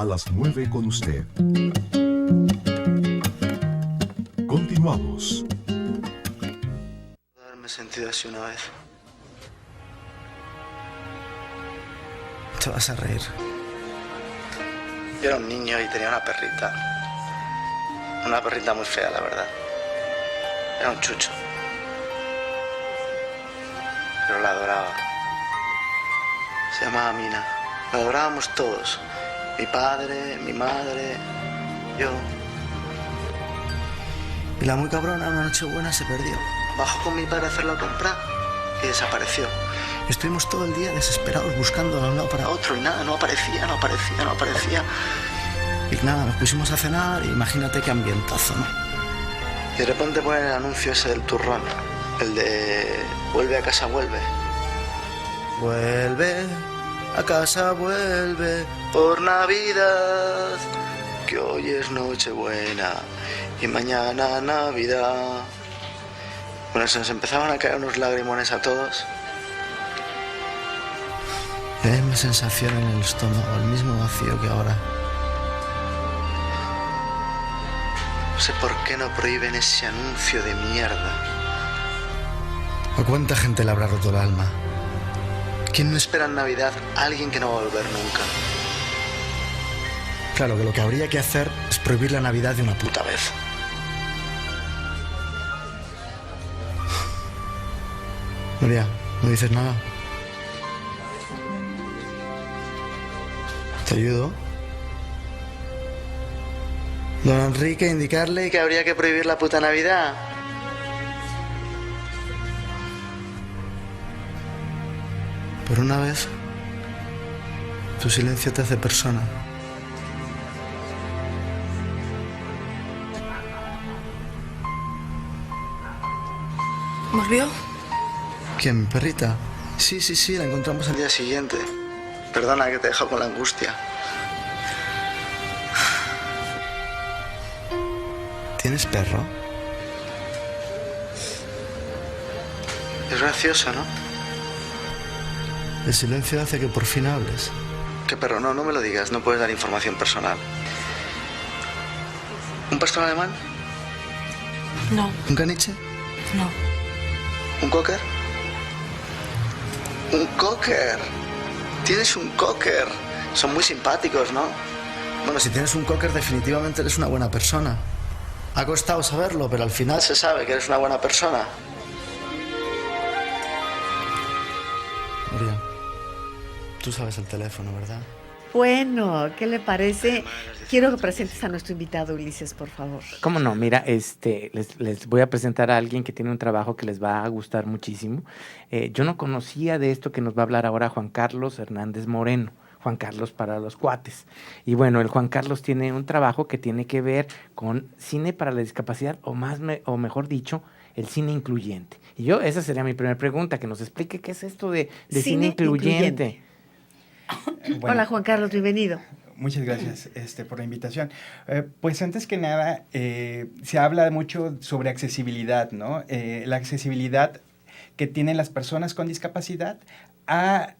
a las 9 con usted. Continuamos. Haberme sentido así una vez. Te vas a reír. Yo era un niño y tenía una perrita. Una perrita muy fea, la verdad. Era un chucho. Pero la adoraba. Se llamaba Mina. La adorábamos todos. Mi padre, mi madre, yo. Y la muy cabrona, una noche buena, se perdió. Bajó con mi padre a hacer la compra y desapareció. Estuvimos todo el día desesperados buscándola de un lado para otro y nada, no aparecía. Y nada, nos pusimos a cenar y imagínate qué ambientazo, ¿no? Y de repente ponen el anuncio ese del turrón, el de vuelve a casa, vuelve. Vuelve a casa, vuelve por Navidad, que hoy es Nochebuena y mañana Navidad. Bueno, se nos empezaban a caer unos lagrimones a todos. Y hay una sensación en el estómago, el mismo vacío que ahora. No sé por qué no prohíben ese anuncio de mierda. ¿A cuánta gente le habrá roto el alma? ¿Quién no espera en Navidad a alguien que no va a volver nunca? Claro que lo que habría que hacer es prohibir la Navidad de una puta vez. María, ¿no dices nada? ¿Te ayudo? Don Enrique, indicarle que habría que prohibir la puta Navidad. Por una vez, tu silencio te hace persona. ¿Volvió? ¿Quién, mi perrita? Sí, la encontramos al día siguiente. Perdona que te he dejado con la angustia. ¿Tienes perro? Es gracioso, ¿no? El silencio hace que por fin hables. ¿Qué perro? No me lo digas, no puedes dar información personal. ¿Un pastor alemán? No. ¿Un caniche? No. ¿Un cocker? ¡Un cocker! Tienes un cocker. Son muy simpáticos, ¿no? Bueno, si tienes un cocker definitivamente eres una buena persona. Ha costado saberlo, pero al final se sabe que eres una buena persona. María, tú sabes el teléfono, ¿verdad? Bueno, ¿qué le parece? Quiero que presentes a nuestro invitado, Ulises, por favor. ¿Cómo no? Mira, les voy a presentar a alguien que tiene un trabajo que les va a gustar muchísimo. Yo no conocía de esto que nos va a hablar ahora Juan Carlos Hernández Moreno. Juan Carlos para los cuates. Y bueno, el Juan Carlos tiene un trabajo que tiene que ver con cine para la discapacidad, o mejor dicho, el cine incluyente. Y esa sería mi primera pregunta, que nos explique qué es esto de cine incluyente. Bueno, hola Juan Carlos, bienvenido. Muchas gracias por la invitación. Pues antes que nada, se habla mucho sobre accesibilidad, ¿no? La accesibilidad que tienen las personas con discapacidad a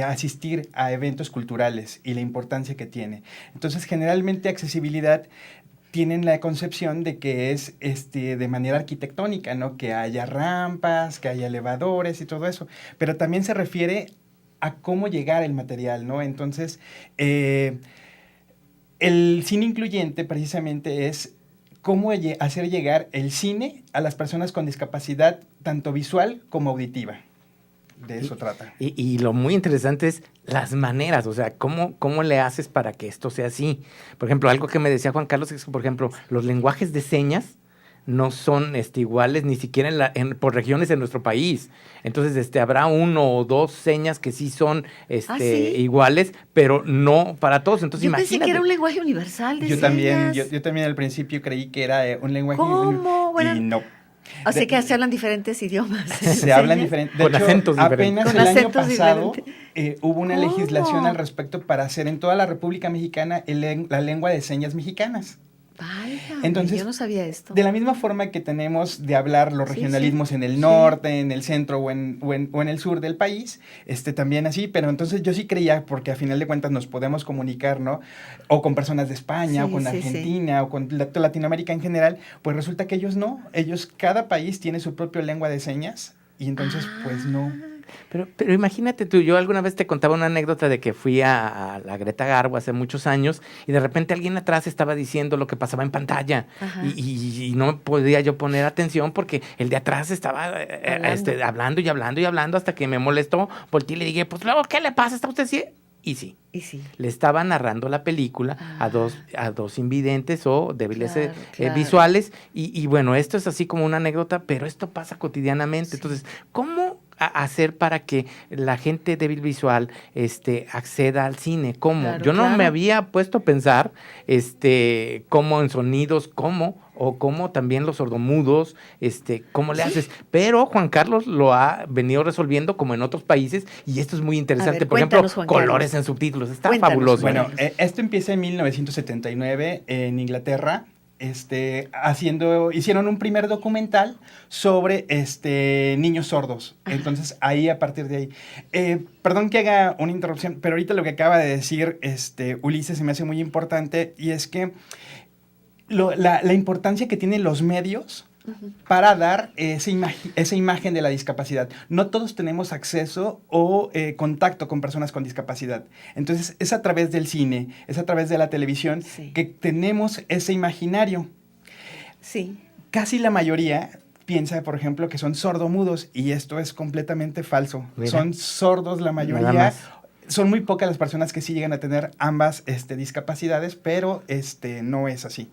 asistir a eventos culturales y la importancia que tiene. Entonces, generalmente accesibilidad tienen la concepción de que es de manera arquitectónica, ¿no? Que haya rampas, que haya elevadores y todo eso, pero también se refiere a cómo llegar el material, ¿no? Entonces, el cine incluyente precisamente es cómo hacer llegar el cine a las personas con discapacidad, tanto visual como auditiva. De eso trata. Y lo muy interesante es las maneras, o sea, ¿cómo le haces para que esto sea así? Por ejemplo, algo que me decía Juan Carlos es que, por ejemplo, los lenguajes de señas no son iguales ni siquiera por regiones en nuestro país. Entonces, habrá uno o dos señas que sí son ¿Sí? iguales, pero no para todos. Entonces, yo pensé que era un lenguaje universal de señas. Yo también al principio creí que era un lenguaje ¿Cómo? Bueno, y no. O sea que se hablan diferentes idiomas. Se hablan diferentes. De con hecho, acentos apenas diferentes. el año pasado hubo una ¿Cómo? legislación al respecto para hacer en toda la República Mexicana la lengua de señas mexicanas. Válgame, Entonces, yo no sabía esto. de la misma forma que tenemos de hablar los Sí, regionalismos sí, en el sí. norte, en el centro o en el sur del país, también así, pero entonces yo sí creía, porque a final de cuentas nos podemos comunicar, ¿no? O con personas de España, Sí, o con sí, sí. Argentina, o con Latinoamérica en general, pues resulta que ellos no, cada país tiene su propia lengua de señas, y entonces pues no. Pero imagínate tú, yo alguna vez te contaba una anécdota de que fui a la Greta Garbo hace muchos años y de repente alguien atrás estaba diciendo lo que pasaba en pantalla Ajá. y no podía yo poner atención porque el de atrás estaba hablando y hablando y hablando hasta que me molestó. Volteé y le dije, pues luego, ¿qué le pasa? ¿Está usted así? Y sí. Y sí. Le estaba narrando la película a dos invidentes o débiles Claro. visuales y bueno, esto es así como una anécdota, pero esto pasa cotidianamente. Sí. Entonces, ¿cómo hacer para que la gente débil visual acceda al cine? ¿Cómo? Claro, Yo no me claro. había puesto a pensar cómo en sonidos, cómo también los sordomudos, cómo le haces. Pero Juan Carlos lo ha venido resolviendo como en otros países y esto es muy interesante. ver, Por ejemplo, cuéntanos, Juan colores Carlos. en subtítulos. Está Cuéntanos, fabuloso. Bueno, Carlos. esto empieza en 1979 en Inglaterra. Hicieron un primer documental sobre niños sordos. Entonces, ahí, a partir de ahí. Perdón que haga una interrupción, pero ahorita lo que acaba de decir Ulises se me hace muy importante, y es que la importancia que tienen los medios para dar esa imagen de la discapacidad. No todos tenemos acceso o contacto con personas con discapacidad. Entonces, es a través del cine, es a través de la televisión que tenemos ese imaginario. Sí. Casi la mayoría piensa, por ejemplo, que son sordomudos, y esto es completamente falso. Mira. Son sordos la Nada mayoría. más. Son muy pocas las personas que sí llegan a tener ambas discapacidades, pero no es así.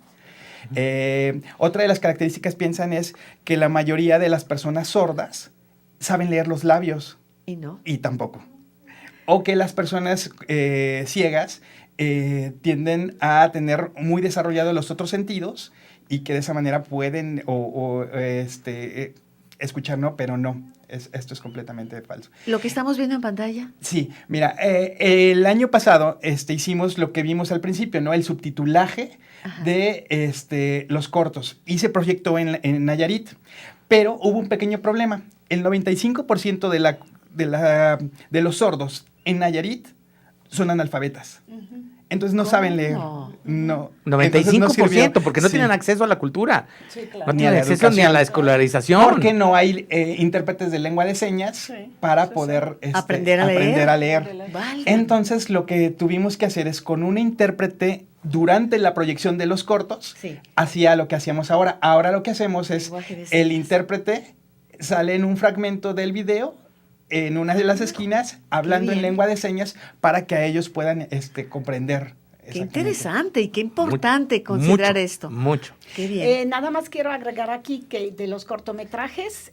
Otra de las características piensan es que la mayoría de las personas sordas saben leer los labios. ¿Y no? Y tampoco. O que las personas ciegas tienden a tener muy desarrollados los otros sentidos y que de esa manera pueden escuchar, ¿no? Pero no. Esto es completamente falso. ¿Lo que estamos viendo en pantalla? Sí, mira, el año pasado hicimos lo que vimos al principio, ¿no? El subtitulaje de los cortos. Y se proyectó en Nayarit, pero hubo un pequeño problema. El 95% de los sordos en Nayarit son analfabetas. Entonces no saben leer. No. 95%, porque no Sí. tienen acceso a la cultura. Sí, claro. No Ni tienen a la acceso ni a la educación. escolarización. Porque no hay intérpretes de lengua de señas para sí, poder Aprender a leer. leer. Válgame. Entonces, lo que tuvimos que hacer es con un intérprete durante la proyección de los cortos, Sí. hacía lo que hacíamos ahora. Ahora lo que hacemos es, Lenguaje de el señas. intérprete sale en un fragmento del video, en una de las esquinas, hablando en bien. lengua de señas, para que a ellos puedan comprender. Qué exactamente. interesante y qué importante considerar esto. Mucho. Qué bien. Nada más quiero agregar aquí que de los cortometrajes,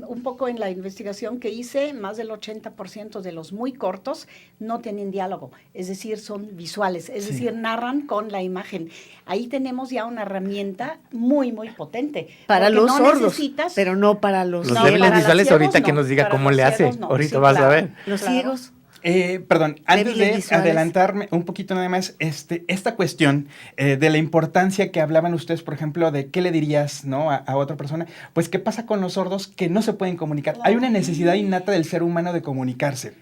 un poco en la investigación que hice, más del 80% de los muy cortos no tienen diálogo, es decir, son visuales, es Sí. decir, narran con la imagen. Ahí tenemos ya una herramienta muy, muy potente. Para porque los no sordos, necesitas pero no para los Los No, débiles para los visuales ciegos ahorita no, que nos diga para cómo los le hace. ciegos no, Ahorita sí, vas claro. a ver. los Claro. ciegos. Perdón, antes Débiles de visuales. adelantarme un poquito nada más, esta cuestión de la importancia que hablaban ustedes, por ejemplo, de qué le dirías, ¿no? a otra persona, pues qué pasa con los sordos que no se pueden comunicar. Hay una necesidad innata del ser humano de comunicarse.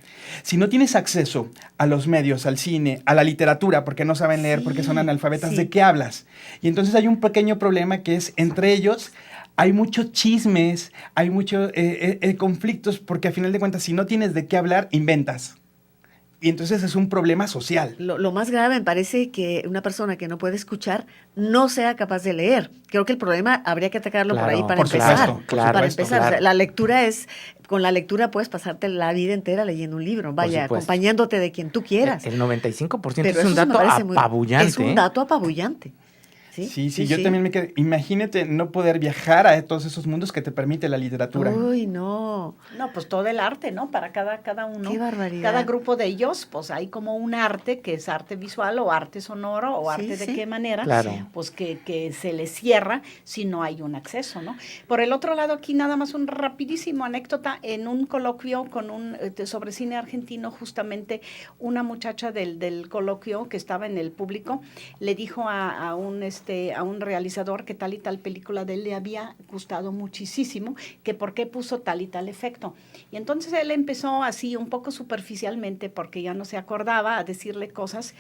Si no tienes acceso a los medios, al cine, a la literatura, porque no saben leer, porque son analfabetas, sí. ¿de qué hablas? Y entonces hay un pequeño problema que es entre ellos. Hay muchos chismes, hay muchos conflictos, porque a final de cuentas, si no tienes de qué hablar, inventas. Y entonces es un problema social. Lo más grave me parece que una persona que no puede escuchar no sea capaz de leer. Creo que el problema habría que atacarlo por ahí Claro, para por empezar. supuesto, claro, para supuesto, empezar, claro. O sea, la lectura con la lectura puedes pasarte la vida entera leyendo un libro, vaya, supuesto. acompañándote de quien tú quieras. El 95% Pero es eso un sí me dato parece muy- apabullante. Es un dato apabullante. Sí, yo también me quedé. Imagínate no poder viajar a todos esos mundos que te permite la literatura. Uy, no. No, pues todo el arte, ¿no? Para cada uno. Qué barbaridad. Cada grupo de ellos, pues hay como un arte que es arte visual o arte sonoro o Sí, arte de sí. qué manera, Claro. pues que se les cierra si no hay un acceso, ¿no? Por el otro lado, aquí nada más un rapidísimo anécdota, en un coloquio sobre cine argentino, justamente una muchacha del coloquio que estaba en el público, le dijo a un a un realizador que tal y tal película de él le había gustado muchísimo, que por qué puso tal y tal efecto. Y entonces él empezó así un poco superficialmente, porque ya no se acordaba, a decirle cosas,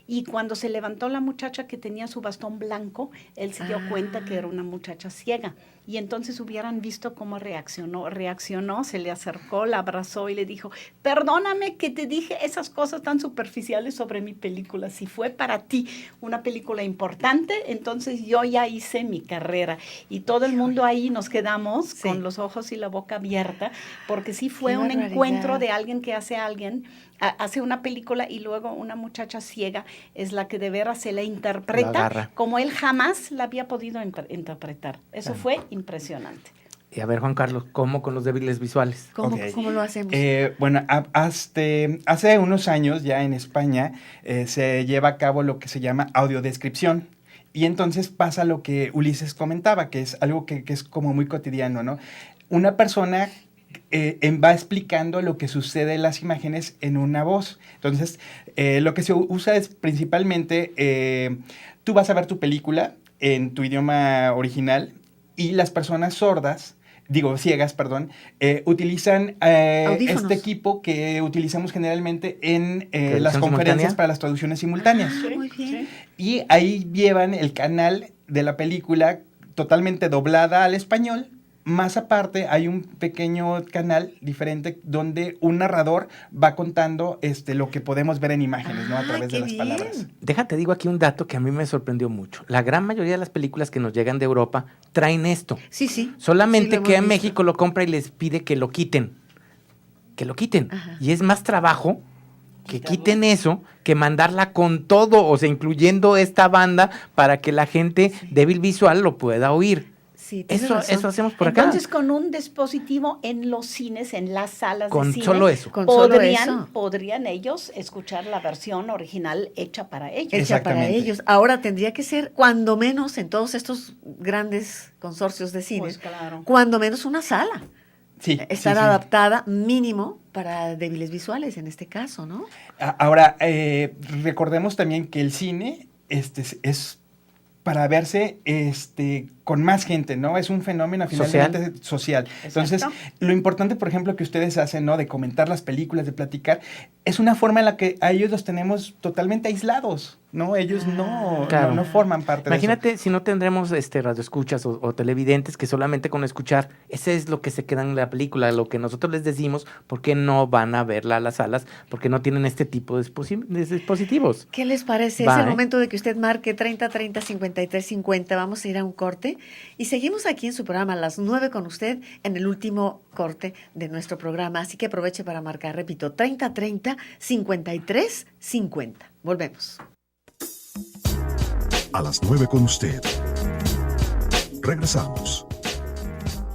y cuando se levantó la muchacha que tenía su bastón blanco, él se dio cuenta que era una muchacha ciega. Y entonces hubieran visto cómo reaccionó, se le acercó, la abrazó y le dijo, perdóname que te dije esas cosas tan superficiales sobre mi película. Si fue para ti una película importante, entonces yo ya hice mi carrera. Y todo el mundo ahí nos quedamos con los ojos y la boca abierta, porque sí fue un encuentro de alguien que hace una película y luego una muchacha ciega es la que de veras se la interpreta como él jamás la había podido interpretar. Eso fue impresionante. Y a ver, Juan Carlos, ¿cómo con los débiles visuales? ¿Cómo lo hacemos? Bueno, hace unos años ya en España se lleva a cabo lo que se llama audiodescripción. Y entonces pasa lo que Ulises comentaba, que es algo que es como muy cotidiano, ¿no? Una persona va explicando lo que sucede en las imágenes en una voz. Entonces, lo que se usa es principalmente, tú vas a ver tu película en tu idioma original y las personas ciegas, utilizan este equipo que utilizamos generalmente en las conferencias para las traducciones simultáneas. Muy bien. Y ahí llevan el canal de la película totalmente doblada al español. Más aparte, hay un pequeño canal diferente donde un narrador va contando lo que podemos ver en imágenes, ¿no? A través de las palabras. Déjate, digo aquí un dato que a mí me sorprendió mucho. La gran mayoría de las películas que nos llegan de Europa traen esto. Sí. Solamente Sí, que en México lo compra y les pide que lo quiten. Que lo quiten. Ajá. Y es más trabajo que quiten eso, que mandarla con todo, o sea, incluyendo esta banda para que la gente débil visual lo pueda oír. Sí, Eso hacemos por acá. Entonces, con un dispositivo en los cines, en las salas Con de cine, solo eso. podrían ellos escuchar la versión original hecha para ellos. Hecha para ellos. Ahora tendría que ser, cuando menos, en todos estos grandes consorcios de cine, Pues claro. cuando menos una sala. Sí, Estar sí. adaptada mínimo para débiles visuales, en este caso, ¿no? Ahora, recordemos también que el cine es para verse con más gente, ¿no? Es un fenómeno finalmente social. Entonces, lo importante, por ejemplo, que ustedes hacen, ¿no? De comentar las películas, de platicar, es una forma en la que a ellos los tenemos totalmente aislados, ¿no? Ellos no forman parte Imagínate de eso. si no tendremos radioescuchas o televidentes que solamente con escuchar, ese es lo que se queda en la película, lo que nosotros les decimos, porque no van a verla a las salas, porque no tienen este tipo de dispositivos. ¿Qué les parece? Es el momento de que usted marque 3030-5350. Vamos a ir a un corte y seguimos aquí en su programa a las 9 con usted en el último corte de nuestro programa. Así que aproveche para marcar, repito, 3030-5350. Volvemos. A las 9 con usted. Regresamos.